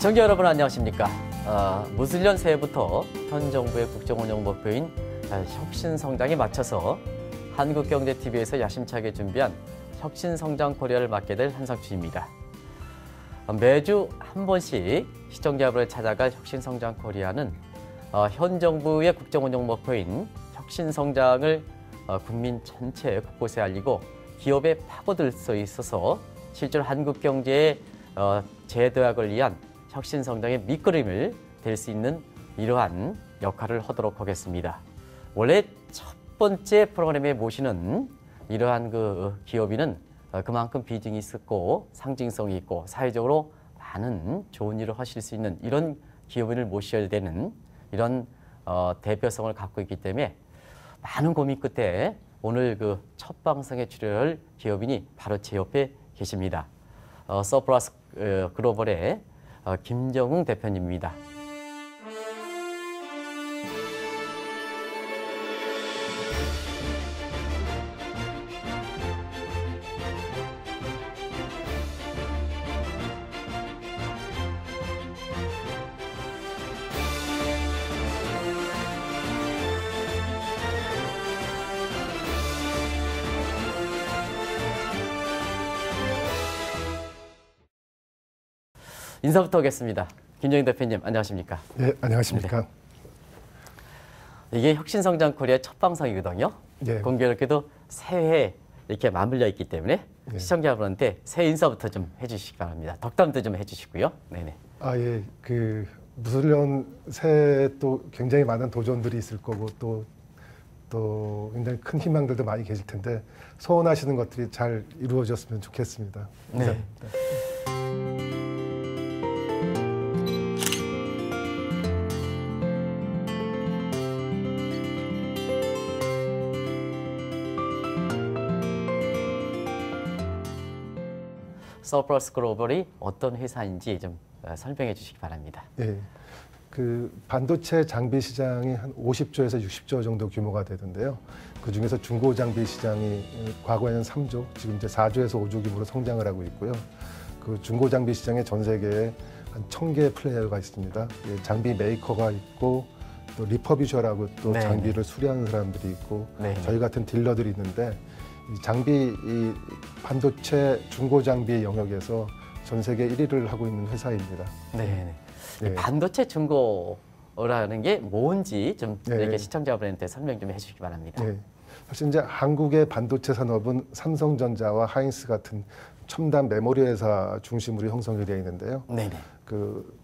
시청자 여러분 안녕하십니까. 무술년 새해부터 현 정부의 국정운영 목표인 혁신성장에 맞춰서 한국경제TV에서 야심차게 준비한 혁신성장 코리아를 맡게 될 한상준입니다. 매주 한 번씩 시청자 여러분을 찾아갈 혁신성장 코리아는 현 정부의 국정운영 목표인 혁신성장을 국민 전체 곳곳에 알리고 기업에 파고들 수 있어서 실제로 한국 경제의 재도약을 위한 혁신성장의 밑거름을 될 수 있는 이러한 역할을 하도록 하겠습니다. 원래 첫 번째 프로그램에 모시는 이러한 기업인은 그만큼 비중이 있고 상징성이 있고 사회적으로 많은 좋은 일을 하실 수 있는 이런 기업인을 모셔야 되는 이런 대표성을 갖고 있기 때문에 많은 고민 끝에 오늘 첫 방송에 출연할 기업인이 바로 제 옆에 계십니다. 서플러스 글로벌의 김정웅 대표님입니다. 인사부터 하겠습니다. 김정웅 대표님 안녕하십니까? 네, 안녕하십니까? 네. 이게 혁신성장 코리아의 첫 방송이거든요. 네. 공교롭게도 새해 이렇게 맞물려 있기 때문에 네. 시청자분한테 새해 인사부터 좀 해주시기 바랍니다. 덕담도 좀 해주시고요. 네네. 예, 무술년 새해 또 굉장히 많은 도전들이 있을 거고 또 굉장히 큰 희망들도 많이 계실 텐데 소원하시는 것들이 잘 이루어졌으면 좋겠습니다. 네. 서플러스 글로벌이 어떤 회사인지 좀 설명해 주시기 바랍니다. 예, 반도체 장비 시장이 한 50조에서 60조 정도 규모가 되던데요. 그 중에서 중고 장비 시장이 과거에는 3조, 지금 이제 4조에서 5조 규모로 성장을 하고 있고요. 그 중고 장비 시장에 전 세계에 한 1000개의 플레이어가 있습니다. 예, 장비 메이커가 있고 또 리퍼비셔라고 또 네네. 장비를 수리하는 사람들이 있고 네네. 저희 같은 딜러들이 있는데 이 반도체 중고 장비 영역에서 전 세계 1위를 하고 있는 회사입니다. 네. 네. 반도체 중고라는 게 뭔지 좀 네. 이렇게 시청자분한테 설명 좀 해주시기 바랍니다. 네. 사실 이제 한국의 반도체 산업은 삼성전자와 하이닉스 같은 첨단 메모리 회사 중심으로 형성이 되어 있는데요. 네네.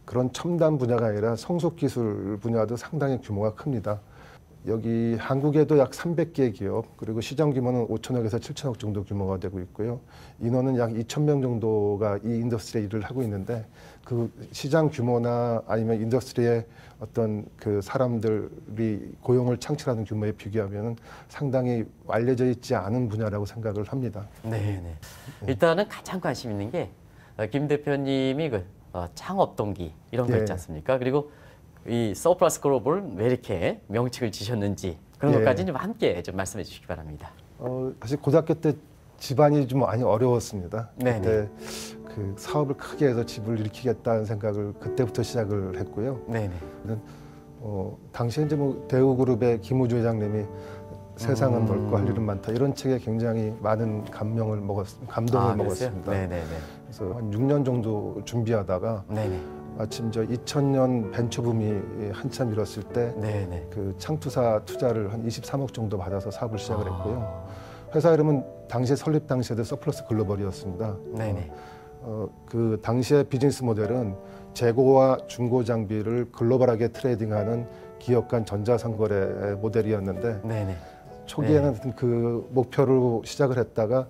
그런 첨단 분야가 아니라 성숙 기술 분야도 상당히 규모가 큽니다. 여기 한국에도 약 300개 기업, 그리고 시장 규모는 5천억에서 7천억 정도 규모가 되고 있고요. 인원은 약 2,000명 정도가 이 인더스트리에 일을 하고 있는데 그 시장 규모나 아니면 인더스트리의 어떤 사람들이 고용을 창출하는 규모에 비교하면 상당히 알려져 있지 않은 분야라고 생각을 합니다. 네네. 일단은 가장 관심 있는 게 김 대표님이 창업 동기 이런 거 있지 않습니까? 그리고 이 서플러스 글로벌 왜 이렇게 명칭을 지셨는지 그런 것까지 좀 함께 좀 말씀해 주시기 바랍니다. 사실 고등학교 때 집안이 좀 많이 어려웠습니다. 네네. 그때 사업을 크게 해서 집을 일으키겠다는 생각을 그때부터 시작을 했고요. 네네. 당시에 이제 대우그룹의 김우주 회장님이 세상은 넓고 할 일은 많다 이런 책에 굉장히 많은 감동을 먹었습니다. 네네네. 그래서 한 6년 정도 준비하다가 네네. 마침 2000년 벤처붐이 한참 일었을 때 네네. 창투사 투자를 한 23억 정도 받아서 사업을 시작을 했고요. 회사 이름은 설립 당시에도 서플러스 글로벌이었습니다. 네네. 그 당시의 비즈니스 모델은 재고와 중고 장비를 글로벌하게 트레이딩하는 기업 간 전자상거래 모델이었는데 네네. 초기에는 그 목표로 시작을 했다가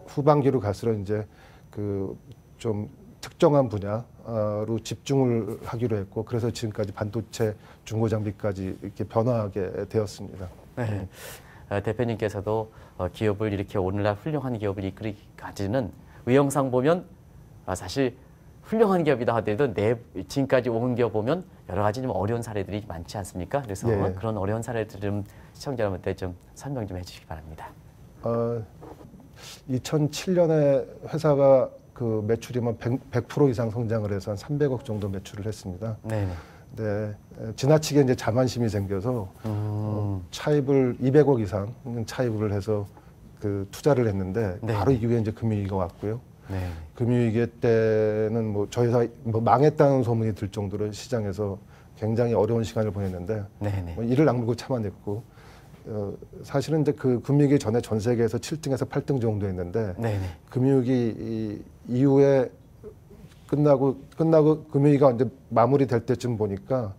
후반기로 갈수록 이제 좀 특정한 분야로 집중을 하기로 했고 그래서 지금까지 반도체 중고 장비까지 이렇게 변화하게 되었습니다. 네. 대표님께서도 기업을 이렇게 오늘날 훌륭한 기업을 이끌기까지는 의형상 보면 사실 훌륭한 기업이다 하더라도 지금까지 온 기업 보면 여러 가지 좀 어려운 사례들이 많지 않습니까? 그래서 그런 어려운 사례들을 좀 시청자분한테 좀 설명 좀 해주시기 바랍니다. 2007년에 회사가 그 매출이면 100% 이상 성장을 해서 한 300억 정도 매출을 했습니다. 네. 네, 지나치게 이제 자만심이 생겨서 차입을 200억 이상 차입을 해서 그 투자를 했는데 네. 바로 이후에 이제 금융위기가 왔고요. 네. 금융위기 때는 뭐 저희 회사 뭐 망했다는 소문이 들 정도로 시장에서 굉장히 어려운 시간을 보냈는데 네. 뭐 이를 악물고 참아냈고 사실은 이제 그 금융위기 전에 전 세계에서 7등에서 8등 정도 했는데 네. 금융위기 이후에 끝나고 금융위기가 이제 마무리될 때쯤 보니까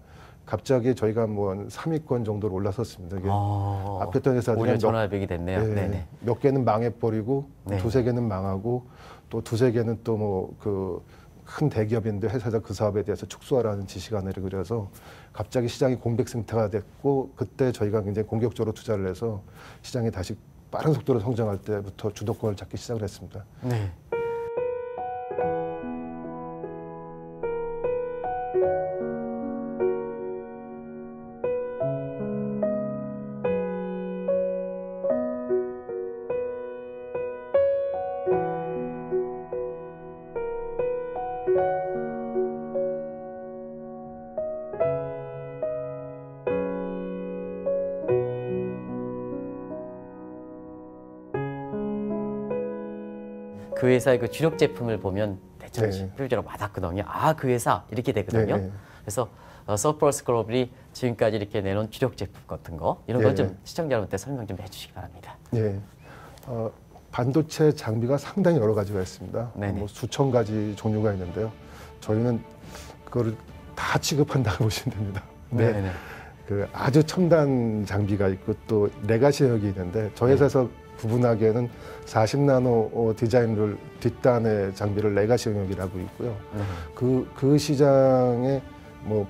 갑자기 저희가 뭐 한 3위권 정도로 올라섰습니다. 이게 앞에 있던 회사들이 오히려 전화백이 됐네요. 네. 몇 개는 망해버리고 네. 두세 개는 망하고 또 두세 개는 또 뭐 그 큰 대기업인데 회사에서 그 사업에 대해서 축소하라는 지시가 내리고 그래서 갑자기 시장이 공백 상태가 됐고 그때 저희가 굉장히 공격적으로 투자를 해서 시장이 다시 빠른 속도로 성장할 때부터 주도권을 잡기 시작을 했습니다. 네. 그 회사의 그 주력 제품을 보면 대충 네. 표적으로 와닿거든요. 아, 그 회사 이렇게 되거든요. 네. 그래서 서퍼스 글로벌이 지금까지 이렇게 내놓은 주력 제품 같은 거 이런 네. 건 좀 시청자 여러분께 설명 좀 해주시기 바랍니다. 예. 반도체 장비가 상당히 여러 가지가 있습니다. 네네. 뭐 수천 가지 종류가 있는데요. 저희는 그거를 다 취급한다고 보시면 됩니다. 네네. 그 아주 첨단 장비가 있고 또 레가시 영역이 있는데 저희 회사에서 구분하기에는 40나노 디자인을 뒷단의 장비를 레가시 영역이라고 있고요. 그 시장에 뭐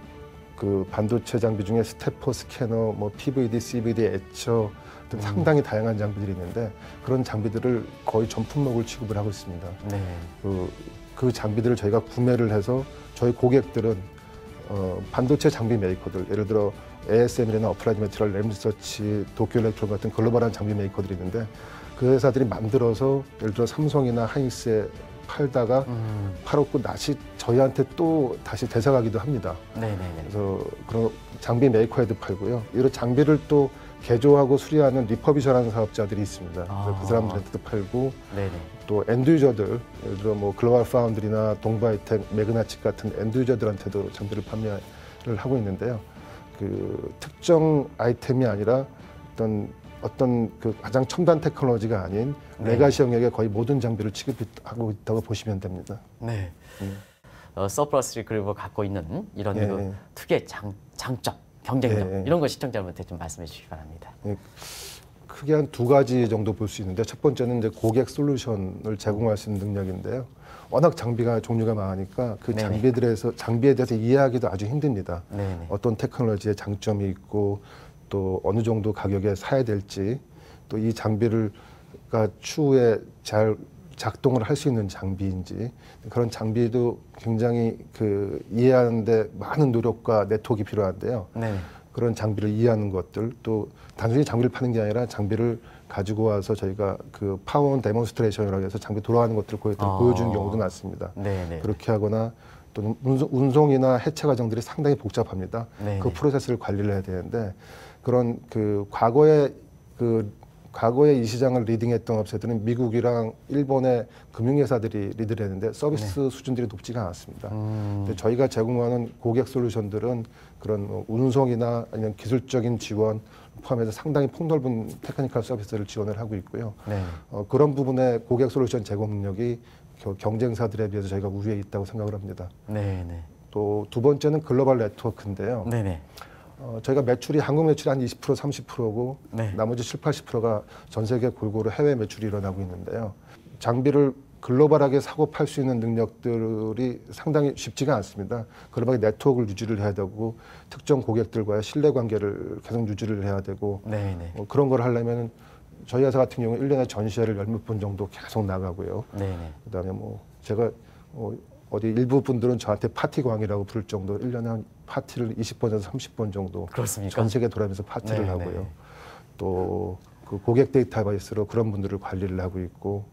그 반도체 장비 중에 스테퍼 스캐너, 뭐 PVD, CVD, 에처 등 상당히 다양한 장비들이 있는데 그런 장비들을 거의 전 품목을 취급을 하고 있습니다. 네. 그 장비들을 저희가 구매를 해서 저희 고객들은 반도체 장비 메이커들, 예를 들어 ASML이나 어플라이드 매트리얼, 램리서치, 도쿄 일렉트론 같은 글로벌한 장비 메이커들이 있는데 그 회사들이 만들어서 예를 들어 삼성이나 하이닉스에 팔다가 팔았고 다시 저희한테 또 다시 되사가기도 합니다. 네네네. 그래서 그런 장비 메이커에도 팔고요. 이런 장비를 또 개조하고 수리하는 리퍼비셔라는 사업자들이 있습니다. 그래서 그 사람들한테도 팔고 네네. 또 엔드유저들, 예를 들어 뭐 글로벌 파운드리나 동바이텍, 매그나칩 같은 엔드유저들한테도 장비를 판매를 하고 있는데요. 그 특정 아이템이 아니라 어떤 그 가장 첨단 테크놀로지가 아닌 레가시 영역의 거의 모든 장비를 취급하고 있다고 보시면 됩니다. 네. 서플러스 글로벌 갖고 있는 이런 그 특유의 장점, 경쟁력 이런 거 시청자분한테 좀 말씀해 주시기 바랍니다. 크게 한 두 가지 정도 볼 수 있는데 첫 번째는 이제 고객 솔루션을 제공할 수 있는 능력인데요. 워낙 장비가 종류가 많으니까 그 장비에 대해서 이해하기도 아주 힘듭니다. 네네. 어떤 테크놀로지의 장점이 있고 또 어느 정도 가격에 사야 될지 또 이 장비가 추후에 잘 작동을 할 수 있는 장비인지 그런 장비도 굉장히 그 이해하는데 많은 노력과 네트워크가 필요한데요. 네. 그런 장비를 이해하는 것들 또 단순히 장비를 파는 게 아니라 장비를 가지고 와서 저희가 그 파워 데몬스트레이션이라고 해서 장비 돌아가는 것들을 보여주는 경우도 많습니다. 네네. 그렇게 하거나 또 운송이나 해체 과정들이 상당히 복잡합니다. 네네. 그 프로세스를 관리를 해야 되는데 그런 그 과거에 이 시장을 리딩했던 업체들은 미국이랑 일본의 금융회사들이 리드를 했는데 서비스 수준들이 높지가 않았습니다. 근데 저희가 제공하는 고객 솔루션들은 그런 운송이나 아니면 기술적인 지원 포함해서 상당히 폭넓은 테크니컬 서비스를 지원을 하고 있고요. 네. 그런 부분의 고객 솔루션 제공 능력이 경쟁사들에 비해서 저희가 우위에 있다고 생각을 합니다. 네네. 또 두 번째는 글로벌 네트워크인데요. 네네. 저희가 한국 매출이 한 20%, 30%고 네. 나머지 7, 80%가 전 세계 골고루 해외 매출이 일어나고 있는데요. 장비를 글로벌하게 사고 팔 수 있는 능력들이 상당히 쉽지가 않습니다. 글로벌하게 네트워크를 유지를 해야 되고 특정 고객들과의 신뢰 관계를 계속 유지를 해야 되고 네네. 그런 걸 하려면 저희 회사 같은 경우는 1년에 전시회를 10몇 번 정도 계속 나가고요. 네네. 그다음에 뭐 제가 어디 일부 분들은 저한테 파티광이라고 부를 정도로 1년에 한 파티를 20번에서 30번 정도 그렇습니까? 전 세계 돌아다니면서 파티를 네네. 하고요. 또 그 고객 데이터베이스로 그런 분들을 관리를 하고 있고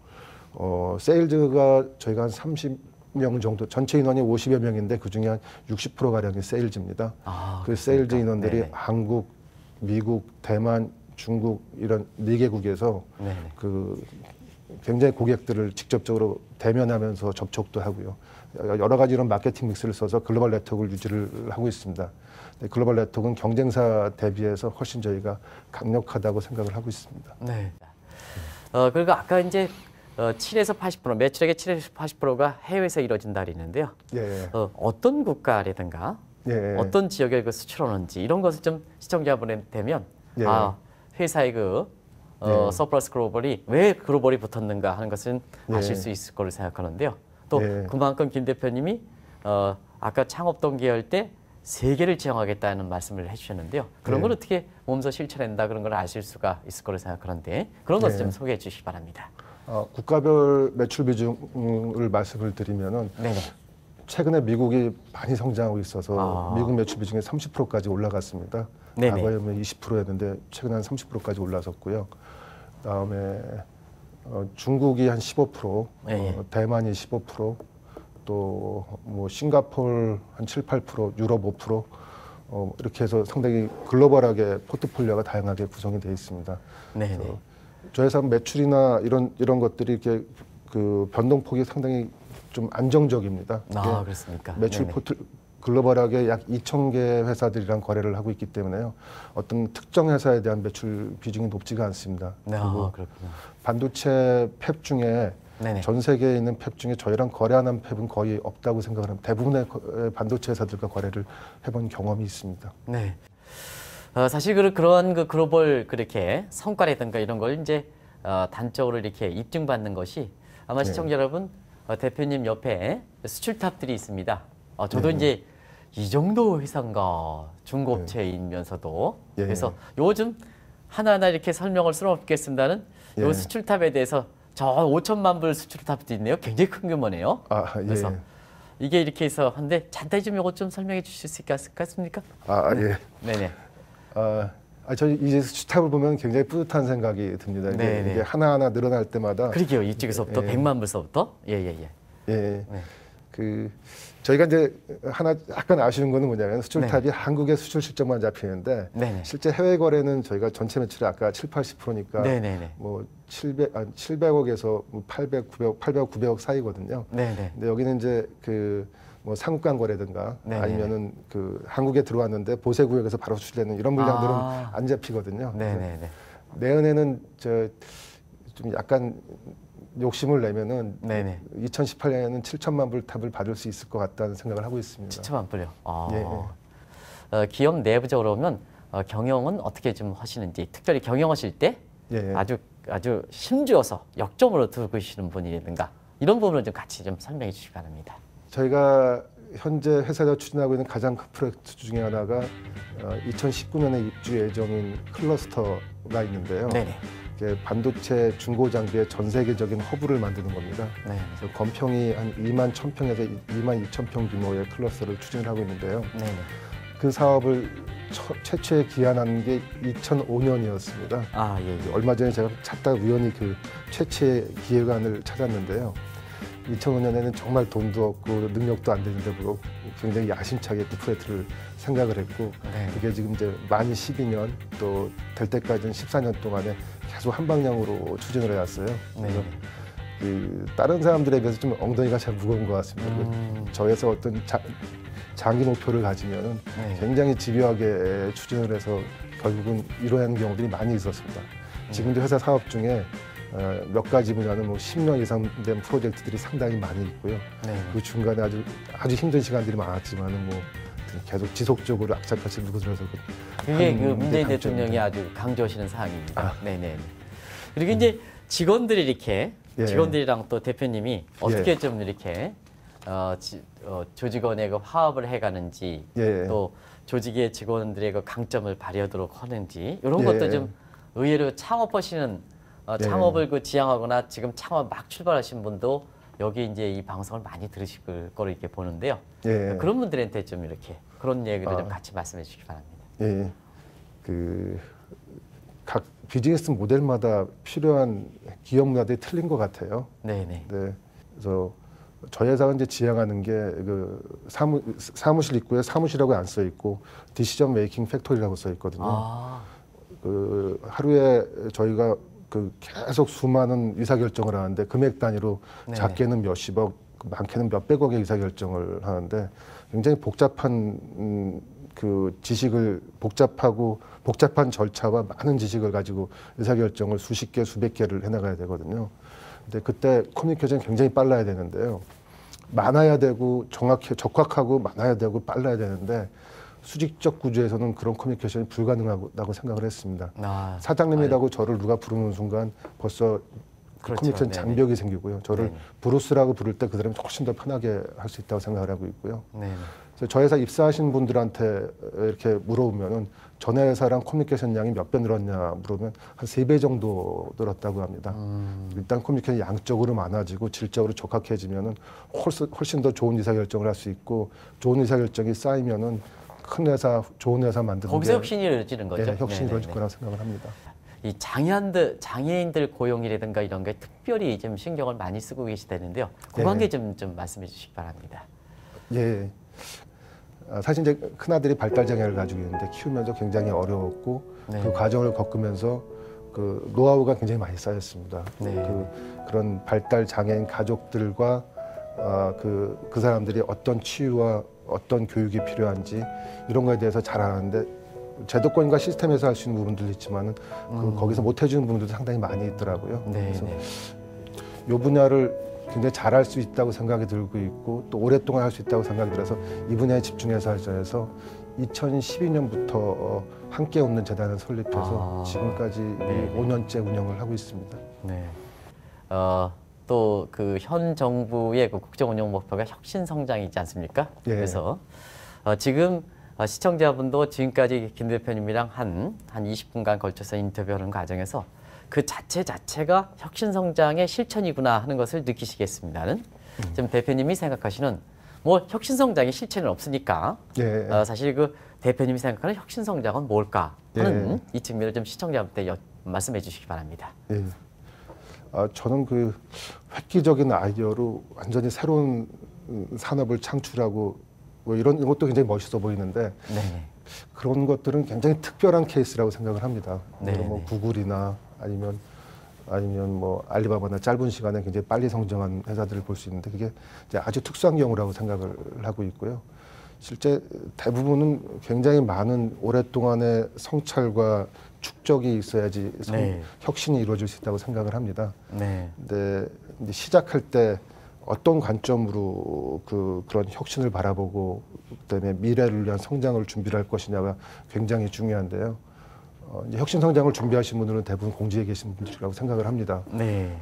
세일즈가 저희가 한 30명 정도, 전체 인원이 50여 명인데 그 중에 한 60%가량이 세일즈입니다. 그 세일즈 인원들이 네네. 한국, 미국, 대만, 중국 이런 4개국에서 네네. 그 굉장히 고객들을 직접적으로 대면하면서 접촉도 하고요. 여러 가지 이런 마케팅 믹스를 써서 글로벌 네트워크를 유지를 하고 있습니다. 글로벌 네트워크는 경쟁사 대비해서 훨씬 저희가 강력하다고 생각을 하고 있습니다. 네. 그리고 아까 이제 7에서 80% 매출액의 7에서 80%가 해외에서 이루어진다 그랬는데요. 예. 어떤 국가라든가 예. 어떤 지역에 그 수출하는지 이런 것을 좀 시청자분에 되면 예. 회사의 그 예. 서플러스 글로벌이 왜 글로벌이 붙었는가 하는 것은 예. 아실 수 있을 거로 생각하는데요. 또 예. 그만큼 김 대표님이 아까 창업 동기할 때 세계를 지향하겠다는 말씀을 해주셨는데요. 그런 예. 걸 어떻게 몸소 실천한다 그런 걸 아실 수가 있을 거로 생각하는데 그런 것을 예. 좀 소개해 주시기 바랍니다. 국가별 매출 비중을 말씀을 드리면은 네네. 최근에 미국이 많이 성장하고 있어서 미국 매출 비중이 30%까지 올라갔습니다. 네네. 과거에는 20%였는데 최근에 한 30%까지 올라섰고요. 그다음에 중국이 한 15%, 예. 대만이 15%, 또 뭐 싱가포르 한 7, 8%, 유럽 5%, 이렇게 해서 상당히 글로벌하게 포트폴리오가 다양하게 구성이 되어 있습니다. 네네. 저희 회사 매출이나 이런 것들이 이렇게 그 변동폭이 상당히 좀 안정적입니다. 그렇습니까? 매출 네네. 포트 글로벌하게 약 2,000개 회사들이랑 거래를 하고 있기 때문에요. 어떤 특정 회사에 대한 매출 비중이 높지가 않습니다. 그리고 그렇군요. 반도체 팹 중에 네네. 전 세계에 있는 팹 중에 저희랑 거래하는 팹은 거의 없다고 생각을 합니다. 대부분의 반도체 회사들과 거래를 해본 경험이 있습니다. 네. 사실 그런 그 글로벌 그렇게 성과라든가 이런 걸 이제 단적으로 이렇게 입증받는 것이 아마 네. 시청자 여러분 대표님 옆에 수출탑들이 있습니다. 저도 네. 이제 이 정도 회사인가 중고업체이면서도 예. 그래서 요즘 하나하나 이렇게 설명을 수놓겠습니다는 요 예. 수출탑에 대해서 저 5천만 불 수출탑도 있네요. 굉장히 큰 규모네요. 그래서 예. 이게 이렇게 해서 한데 자세히 좀 이것 좀 설명해 주실 수 있겠습니까? 예. 네네. 저희 이제 수치탑을 보면 굉장히 뿌듯한 생각이 듭니다. 이게 하나하나 늘어날 때마다. 그러게요. 이쪽에서부터 100만 불서부터. 예. 네. 저희가 이제 하나 약간 아쉬운 거는 뭐냐면 수출탑이 한국의 수출 실적만 잡히는데 네네. 실제 해외 거래는 저희가 전체 매출이 아까 7, 80%니까 네네네. 뭐 700억에서 800, 900억 사이거든요. 네네. 근데 여기는 이제 뭐 상국간 거래든가 네네네. 아니면은 한국에 들어왔는데 보세 구역에서 바로 수출되는 이런 물량들은 안 잡히거든요. 네네네. 내년에는 좀 약간 욕심을 내면은 네네. 2018년에는 7천만 불 탑을 받을 수 있을 것 같다는 생각을 하고 있습니다. 7천만 불요. 예. 기업 내부적으로 보면 경영은 어떻게 좀 하시는지 특별히 경영하실 때 예. 아주 힘주어서 역점으로 두고 계시는 분이라든가 이런 부분을 좀 같이 좀 설명해 주시기 바랍니다. 저희가 현재 회사에서 추진하고 있는 가장 큰 프로젝트 중에 하나가 2019년에 입주 예정인 클러스터가 있는데요. 네네. 반도체 중고 장비의 전 세계적인 허브를 만드는 겁니다. 네. 그래서 건평이 한 2만 1,000평에서 2만 2,000평 규모의 클러스터를 추진을 하고 있는데요. 네네. 그 사업을 최초에 기한한 게 2005년이었습니다. 예. 얼마 전에 제가 찾다가 우연히 그 최초의 기획안을 찾았는데요. 2005년에는 정말 돈도 없고 능력도 안 되는데 굉장히 야심차게 그 프로젝트를 생각을 했고 네. 그게 지금 이제 만 12년 또 될 때까지는 14년 동안에 계속 한 방향으로 추진을 해왔어요. 그래서 다른 사람들에 비해서 좀 엉덩이가 잘 무거운 것 같습니다. 저에서 어떤 장기 목표를 가지면 굉장히 집요하게 추진을 해서 결국은 이뤄내는 경우들이 많이 있었습니다. 지금도 회사 사업 중에 몇 가지 분야는 뭐 10년 이상 된 프로젝트들이 상당히 많이 있고요. 그 중간에 아주 힘든 시간들이 많았지만은 뭐 계속 지속적으로 악착같이 누구들어서 그게 문재인 대통령이 아주 강조하시는 사항입니다. 네네. 그리고 이제 직원들이 이렇게 직원들이랑 또 대표님이 어떻게 좀 이렇게 조직원의 그 화합을 해가는지 또 조직의 직원들의 그 강점을 발휘하도록 하는지 이런 것도 좀 의외로 창업하시는 창업을 지향하거나 지금 창업 막 출발하신 분도 여기 이제 이 방송을 많이 들으실 거로 이렇게 보는데요. 그런 분들한테 좀 이렇게 그런 얘기를 좀 같이 말씀해 주시기 바랍니다. 각 비즈니스 모델마다 필요한 기업 문화들이 틀린 것 같아요. 네네. 네. 그래서 저희 회사가 이제 지향하는 게 그 사무실 입구에 사무실이라고 안 써 있고 디시전 메이킹 팩토리라고 써 있거든요. 아, 그 하루에 저희가 그 계속 수많은 의사결정을 하는데 금액 단위로 네네. 작게는 몇십억, 많게는 몇백억의 의사결정을 하는데 굉장히 복잡한 그 지식을 복잡한 절차와 많은 지식을 가지고 의사결정을 수십 개, 수백 개를 해나가야 되거든요. 근데 그때 커뮤니케이션이 굉장히 빨라야 되는데요. 많아야 되고 적확하고 많아야 되고 빨라야 되는데 수직적 구조에서는 그런 커뮤니케이션이 불가능하다고 생각을 했습니다. 아, 사장님이라고 저를 누가 부르는 순간 벌써 그렇죠. 커뮤니케이션 네네. 장벽이 생기고요. 저를 네네. 브루스라고 부를 때 그 사람이 훨씬 더 편하게 할 수 있다고 생각을 하고 있고요. 네네. 그래서 저희 회사 입사하신 분들한테 이렇게 물어보면은 전에 회사랑 커뮤니케이션 양이 몇 배 늘었냐 물으면 한 3배 정도 늘었다고 합니다. 일단 커뮤니케이션이 양적으로 많아지고 질적으로 족학해지면은 훨씬 더 좋은 의사결정을 할 수 있고 좋은 의사결정이 쌓이면은 큰 회사, 좋은 회사 만드는 거기서 게 혁신이 이루어지는 거죠. 네, 혁신이 이루어질 네네네. 거라고 생각을 합니다. 이 장애인들 고용이라든가 이런 게 특별히 좀 신경을 많이 쓰고 계시다는데요. 그 네. 관계 좀 말씀해 주시기 바랍니다. 예. 사실 이제 큰아들이 발달장애를 가지고 있는데 키우면서 굉장히 어려웠고 네. 그 과정을 겪으면서 그 노하우가 굉장히 많이 쌓였습니다. 네. 그런 발달장애인 가족들과 그 사람들이 어떤 치유와 어떤 교육이 필요한지 이런 거에 대해서 잘 아는데 제도권과 시스템에서 할 수 있는 부분들도 있지만은 거기서 못 해주는 부분들도 상당히 많이 있더라고요. 네. 그래서 네. 이 분야를 굉장히 잘할 수 있다고 생각이 들고 있고 또 오랫동안 할 수 있다고 생각이 들어서 이 분야에 집중해서 하자 해서 2012년부터 함께 웃는 재단을 설립해서 지금까지 네. 5년째 운영을 하고 있습니다. 네. 또 그 현 정부의 그 국정 운영 목표가 혁신 성장이지 않습니까? 예. 그래서 지금 시청자분도 지금까지 김 대표님이랑 한 20분간 걸쳐서 인터뷰하는 과정에서 그 자체가 혁신 성장의 실천이구나 하는 것을 느끼시겠습니다는 지금 대표님이 생각하시는 뭐 혁신 성장의 실체는 없으니까 예. 사실 그 대표님이 생각하는 혁신 성장은 뭘까 하는 이 측면을 좀 시청자분께 말씀해 주시기 바랍니다. 예. 저는 그 획기적인 아이디어로 완전히 새로운 산업을 창출하고 뭐 이런 것도 굉장히 멋있어 보이는데 네. 그런 것들은 굉장히 특별한 케이스라고 생각을 합니다. 네, 뭐 네. 구글이나 아니면 뭐 알리바바나 짧은 시간에 굉장히 빨리 성장한 회사들을 볼 수 있는데 그게 이제 아주 특수한 경우라고 생각을 하고 있고요. 실제 대부분은 굉장히 많은 오랫동안의 성찰과 축적이 있어야지 네. 혁신이 이루어질 수 있다고 생각을 합니다. 네. 근데 이제 시작할 때 어떤 관점으로 그런 혁신을 바라보고 그다음에 미래를 위한 성장을 준비를 할 것이냐가 굉장히 중요한데요. 이제 혁신 성장을 준비하신 분들은 대부분 공직에 계신 분들이라고 생각을 합니다. 네.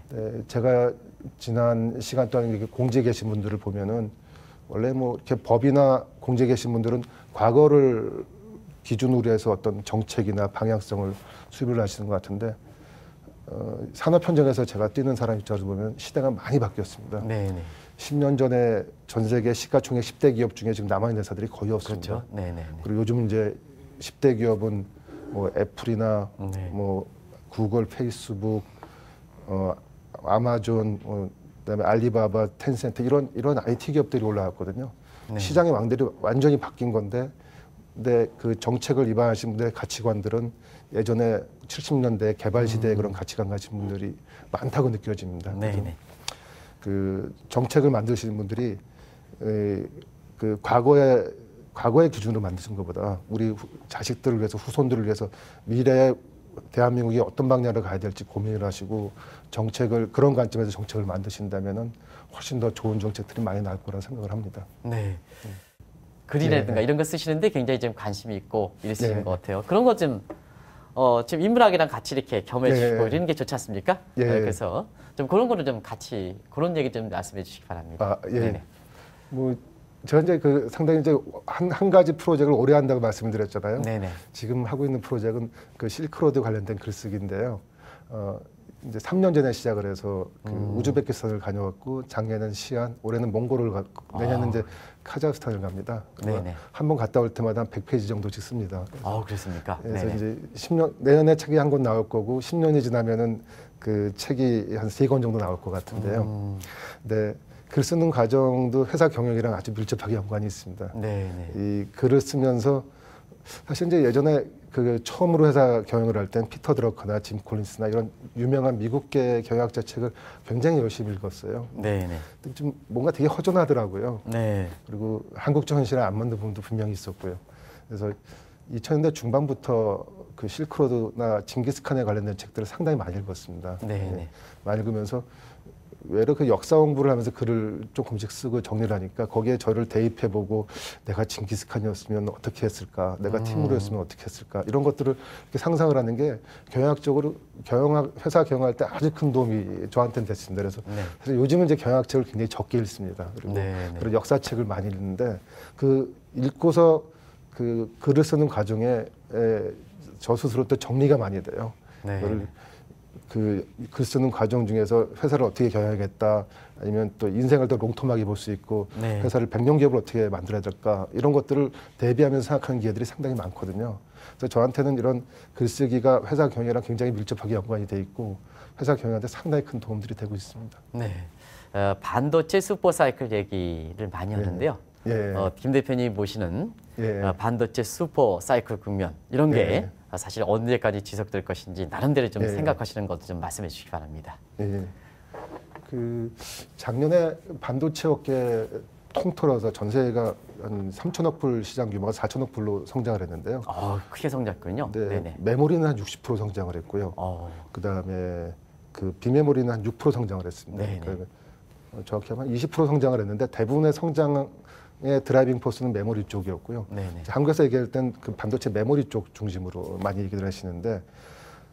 제가 지난 시간 동안 이렇게 공직에 계신 분들을 보면은 원래 뭐 이렇게 법이나 공직에 계신 분들은 과거를 기준으로 해서 어떤 정책이나 방향성을 수립을 하시는 것 같은데 산업 현장에서 제가 뛰는 사람 입장에서 보면 시대가 많이 바뀌었습니다. 네. 10년 전에 전 세계 시가총액 10대 기업 중에 지금 남아있는 회사들이 거의 없습니다. 그렇죠. 네. 그리고 요즘 이제 10대 기업은 뭐 애플이나 네. 뭐 구글, 페이스북, 아마존, 그다음에 알리바바, 텐센트 이런 IT 기업들이 올라왔거든요. 네. 시장의 왕들이 완전히 바뀐 건데, 근데 그 정책을 입안하신 분들의 가치관들은 예전에 70년대 개발 시대의 그런 가치관 가진 분들이 많다고 느껴집니다. 그래서 네. 그 정책을 만드시는 분들이 그 과거의 기준으로 만드신 것보다 우리 자식들을 위해서 후손들을 위해서 미래에 대한민국이 어떤 방향으로 가야 될지 고민을 하시고 그런 관점에서 정책을 만드신다면은 훨씬 더 좋은 정책들이 많이 나올 거라 생각을 합니다. 네. 글이라든가 네. 이런 거 쓰시는데 굉장히 좀 관심이 있고 이러시는 네. 것 같아요. 그런 것 좀 지금 인문학이랑 같이 이렇게 겸해 주시고 네. 이런 게 좋지 않습니까? 예. 그래서 좀 그런 거를 좀 같이 그런 얘기 좀 말씀해 주시기 바랍니다. 예. 네네. 뭐 제가 이제 상당히 이제 한 가지 프로젝트를 오래 한다고 말씀을 드렸잖아요. 네네. 지금 하고 있는 프로젝트는 그 실크로드 관련된 글쓰기인데요. 이제 3년 전에 시작을 해서 그 우즈베키스탄을 다녀왔고 작년에는 시안, 올해는 몽골을 갔고 내년은 이제 카자흐스탄을 갑니다. 한 번 갔다 올 때마다 한 100페이지 정도씩 씁니다. 그렇습니까? 그래서 이제 10년 내년에 책이 한 권 나올 거고 10년이 지나면은 그 책이 한 3권 정도 나올 것 같은데요. 네. 글 쓰는 과정도 회사 경영이랑 아주 밀접하게 연관이 있습니다. 이 글을 쓰면서 사실 이제 예전에 그 처음으로 회사 경영을 할 땐 피터 드러커나 짐 콜린스나 이런 유명한 미국계 경영학자 책을 굉장히 열심히 읽었어요. 좀 뭔가 되게 허전하더라고요. 그리고 한국적 현실에 안 맞는 부분도 분명히 있었고요. 그래서 2000년대 중반부터 그 실크로드나 징기스칸에 관련된 책들을 상당히 많이 읽었습니다. 많이 읽으면서 외로 그 역사 공부를 하면서 글을 조금씩 쓰고 정리를 하니까 거기에 저를 대입해보고 내가 징기스칸이었으면 어떻게 했을까, 내가 티무르였으면 어떻게 했을까 이런 것들을 이렇게 상상을 하는 게 경영학적으로 회사 경영할 때 아주 큰 도움이 저한테는 됐습니다. 그래서 요즘은 이제 경영학책을 굉장히 적게 읽습니다. 그리고 그런 역사책을 많이 읽는데 그 읽고서 그 글을 쓰는 과정에 저 스스로 또 정리가 많이 돼요. 그 글 쓰는 과정 중에서 회사를 어떻게 경영하겠다, 아니면 또 인생을 더 롱텀하게 볼 수 있고 회사를 100년 기업을 어떻게 만들어야 될까 이런 것들을 대비하면서 생각하는 기회들이 상당히 많거든요. 그래서 저한테는 이런 글쓰기가 회사 경영이랑 굉장히 밀접하게 연관이 돼 있고 회사 경영한테 상당히 큰 도움들이 되고 있습니다. 반도체 슈퍼사이클 얘기를 많이 하는데요. 김 대표님 보시는 반도체 슈퍼사이클 국면 이런 게 사실 언제까지 지속될 것인지 나름대로 좀 생각하시는 것도 좀 말씀해 주시기 바랍니다. 그 작년에 반도체 업계 통틀어서 전세가 한 3천억 불 시장 규모가 4천억 불로 성장을 했는데요. 크게 성장했군요. 메모리는 한 60% 성장을 했고요. 그다음에 그 비메모리는 한 6% 성장을 했습니다. 그러니까 정확히 하면 20% 성장을 했는데 대부분의 성장의 드라이빙 포스는 메모리 쪽이었고요. 한국에서 얘기할 땐 그 반도체 메모리 쪽 중심으로 많이 얘기를 하시는데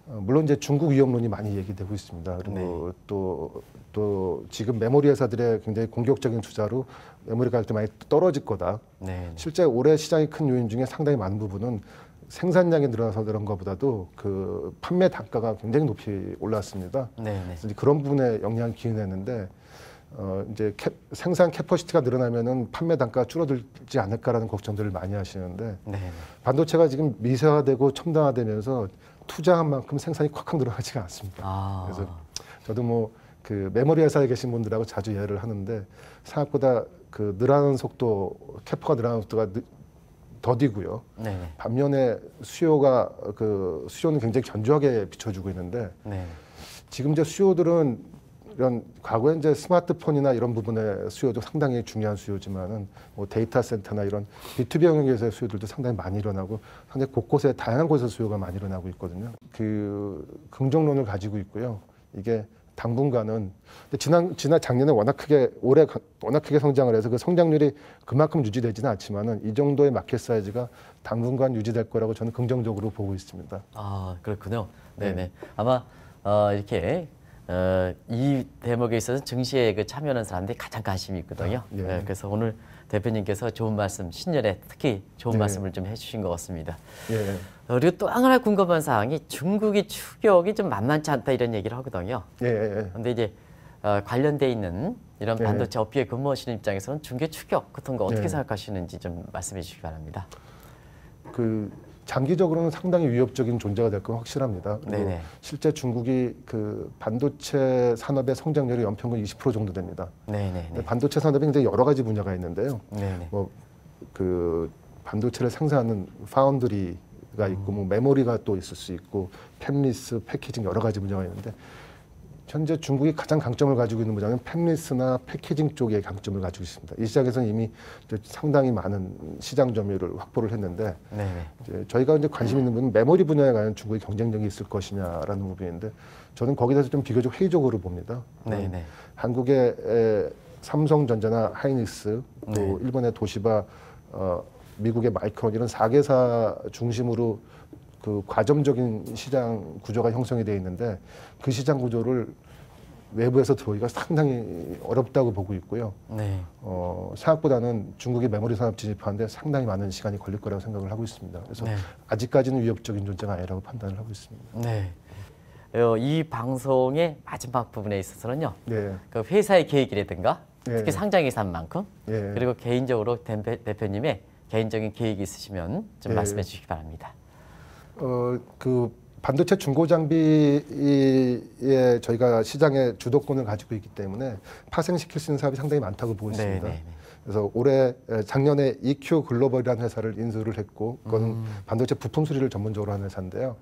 물론 이제 중국 위협론이 많이 얘기되고 있습니다. 그리고 또 지금 메모리 회사들의 굉장히 공격적인 투자로 메모리 가격도 많이 떨어질 거다. 실제 올해 시장이 큰 요인 중에 상당히 많은 부분은 생산량이 늘어나서 그런 것보다도 그 판매 단가가 굉장히 높이 올랐습니다. 그래서 그런 부분에 영향을 기인했는데 이제 생산 캐퍼시티가 늘어나면은 판매 단가가 줄어들지 않을까라는 걱정들을 많이 하시는데 반도체가 지금 미세화되고 첨단화되면서 투자한 만큼 생산이 콱콱 늘어나지가 않습니다. 그래서 저도 뭐 그 메모리 회사에 계신 분들하고 자주 이야기를 하는데 생각보다 그 늘어나는 속도, 캐퍼가 늘어나는 속도가 더디고요. 반면에 수요는 굉장히 견조하게 비춰주고 있는데 지금 이제 수요들은 이런 과거에 이제 스마트폰이나 이런 부분의 수요도 상당히 중요한 수요지만은 뭐 데이터 센터나 이런 B2B 영역에서의 수요들도 상당히 많이 일어나고 상당히 곳곳에 다양한 곳에서 수요가 많이 일어나고 있거든요. 그 긍정론을 가지고 있고요. 이게 당분간은 작년에 올해 워낙 크게 성장을 해서 그 성장률이 그만큼 유지되지는 않지만은 이 정도의 마켓 사이즈가 당분간 유지될 거라고 저는 긍정적으로 보고 있습니다. 그렇군요. 아마 이렇게 이 대목에 있어서 증시에 참여하는 사람들이 가장 관심이 있거든요. 그래서 오늘 대표님께서 좋은 말씀, 신년에 특히 좋은 말씀을 좀 해주신 것 같습니다. 그리고 또 하나 궁금한 사항이 중국이 추격이 좀 만만치 않다 이런 얘기를 하거든요. 그런데 이제 관련돼 있는 이런 반도체 업계에 근무하시는 입장에서는 중국의 추격 같은 거 어떻게 생각하시는지 좀 말씀해 주시기 바랍니다. 장기적으로는 상당히 위협적인 존재가 될 건 확실합니다. 실제 중국이 그 반도체 산업의 성장률이 연평균 20% 정도 됩니다. 반도체 산업이 굉장히 여러 가지 분야가 있는데요. 뭐 그 반도체를 생산하는 파운드리가 있고, 뭐 메모리가 또 있을 수 있고, 팹리스, 패키징 여러 가지 분야가 있는데 현재 중국이 가장 강점을 가지고 있는 분야는 팹리스나 패키징 쪽의 강점을 가지고 있습니다. 이 시장에서는 이미 상당히 많은 시장 점유율을 확보를 했는데 이제 저희가 이제 관심 있는 부분은 메모리 분야에 관한 중국의 경쟁력이 있을 것이냐라는 부분인데 저는 거기에 대해서 좀 비교적 회의적으로 봅니다. 한국의 삼성전자나 하이닉스, 또 일본의 도시바, 미국의 마이크론 이런 4개사 중심으로 그 과점적인 시장 구조가 형성이 되어 있는데 그 시장 구조를 외부에서 들어오기가 상당히 어렵다고 보고 있고요. 생각보다는 중국이 메모리 산업 진입하는데 상당히 많은 시간이 걸릴 거라고 생각을 하고 있습니다. 그래서 아직까지는 위협적인 존재가 아니라고 판단을 하고 있습니다. 이 방송의 마지막 부분에 있어서는요. 네. 그 회사의 계획이라든가 네. 특히 상장회사 한 만큼 예. 그리고 개인적으로 대표님의 개인적인 계획이 있으시면 좀 예. 말씀해 주시기 바랍니다. 그 반도체 중고 장비에 저희가 시장의 주도권을 가지고 있기 때문에 파생시킬 수 있는 사업이 상당히 많다고 보고 있습니다. 네, 네, 네. 그래서 작년에 EQ 글로벌이라는 회사를 인수를 했고, 그건 반도체 부품 수리를 전문적으로 하는 회사인데요.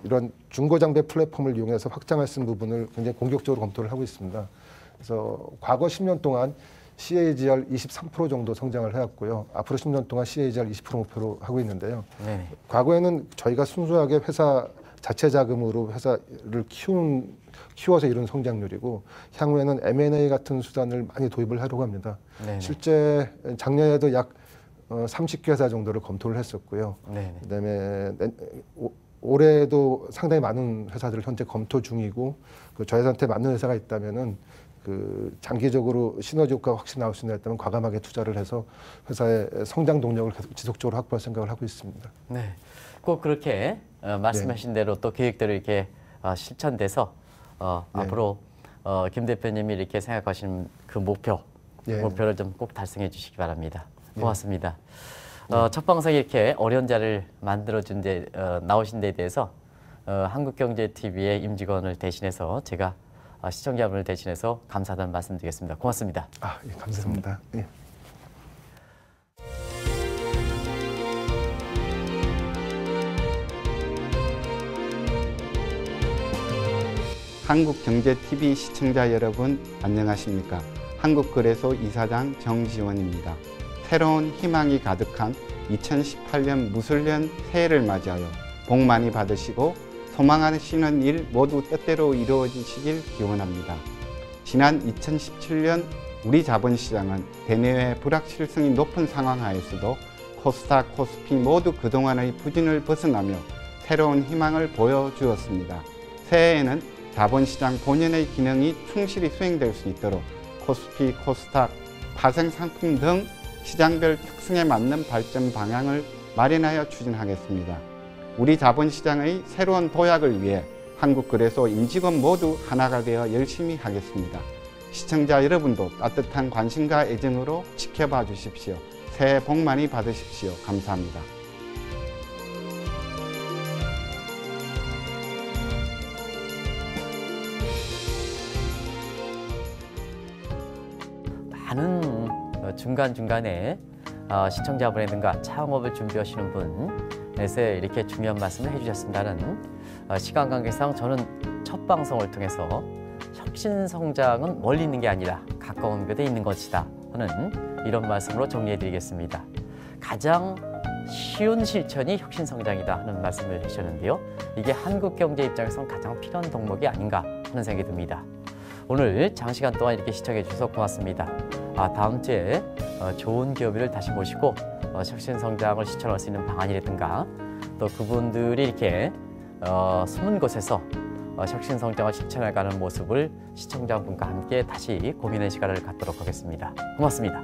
이런 중고 장비 플랫폼을 이용해서 확장할 수 있는 부분을 굉장히 공격적으로 검토를 하고 있습니다. 그래서 과거 10년 동안 CAGR 23% 정도 성장을 해왔고요. 앞으로 10년 동안 CAGR 20% 목표로 하고 있는데요. 네. 과거에는 저희가 순수하게 회사 자체 자금으로 회사를 키워서 이룬 성장률이고, 향후에는 M&A 같은 수단을 많이 도입을 하려고 합니다. 네네. 실제 작년에도 약 30개 회사 정도를 검토를 했었고요. 네네. 그다음에 올해도 상당히 많은 회사들을 현재 검토 중이고, 저희 회사한테 맞는 회사가 있다면은 장기적으로 시너지 효과가 확실히 나올 수 있다면 과감하게 투자를 해서 회사의 성장 동력을 계속 지속적으로 확보할 생각을 하고 있습니다. 네, 꼭 그렇게 말씀하신 대로 또 계획대로 이렇게 실천돼서 앞으로 김 대표님이 이렇게 생각하시는 그 목표를 좀 꼭 달성해 주시기 바랍니다. 고맙습니다. 첫 방송에 이렇게 어려운 자를 만들어준 데 나오신 데 대해서 한국경제TV의 임직원을 대신해서 제가 시청자분을 대신해서 감사하다는 말씀드리겠습니다. 고맙습니다. 예, 감사합니다. 예. 한국경제TV 시청자 여러분 안녕하십니까? 한국거래소 이사장 정지원입니다. 새로운 희망이 가득한 2018년 무술년 새해를 맞이하여 복 많이 받으시고 소망하시는 일 모두 뜻대로 이루어지시길 기원합니다. 지난 2017년 우리 자본시장은 대내외 불확실성이 높은 상황 하에서도 코스닥, 코스피 모두 그동안의 부진을 벗어나며 새로운 희망을 보여주었습니다. 새해에는 자본시장 본연의 기능이 충실히 수행될 수 있도록 코스피, 코스닥, 파생상품 등 시장별 특성에 맞는 발전 방향을 마련하여 추진하겠습니다. 우리 자본시장의 새로운 도약을 위해 한국거래소 임직원 모두 하나가 되어 열심히 하겠습니다. 시청자 여러분도 따뜻한 관심과 애정으로 지켜봐 주십시오. 새해 복 많이 받으십시오. 감사합니다. 많은 중간중간에 시청자분이든가 창업을 준비하시는 분에서 이렇게 중요한 말씀을 해주셨습니다는 시간 관계상 저는 첫 방송을 통해서 혁신성장은 멀리 있는 게 아니라 가까운 곳에 있는 것이다 하는 이런 말씀으로 정리해드리겠습니다. 가장 쉬운 실천이 혁신성장이다 하는 말씀을 해주셨는데요. 이게 한국 경제 입장에서는 가장 필요한 덕목이 아닌가 하는 생각이 듭니다. 오늘 장시간 동안 이렇게 시청해 주셔서 고맙습니다. 다음 주에 좋은 기업인을 다시 모시고 혁신성장을 실천할 수 있는 방안이라든가 또 그분들이 이렇게 숨은 곳에서 혁신성장을 실천해가는 모습을 시청자분과 함께 다시 고민의 시간을 갖도록 하겠습니다. 고맙습니다.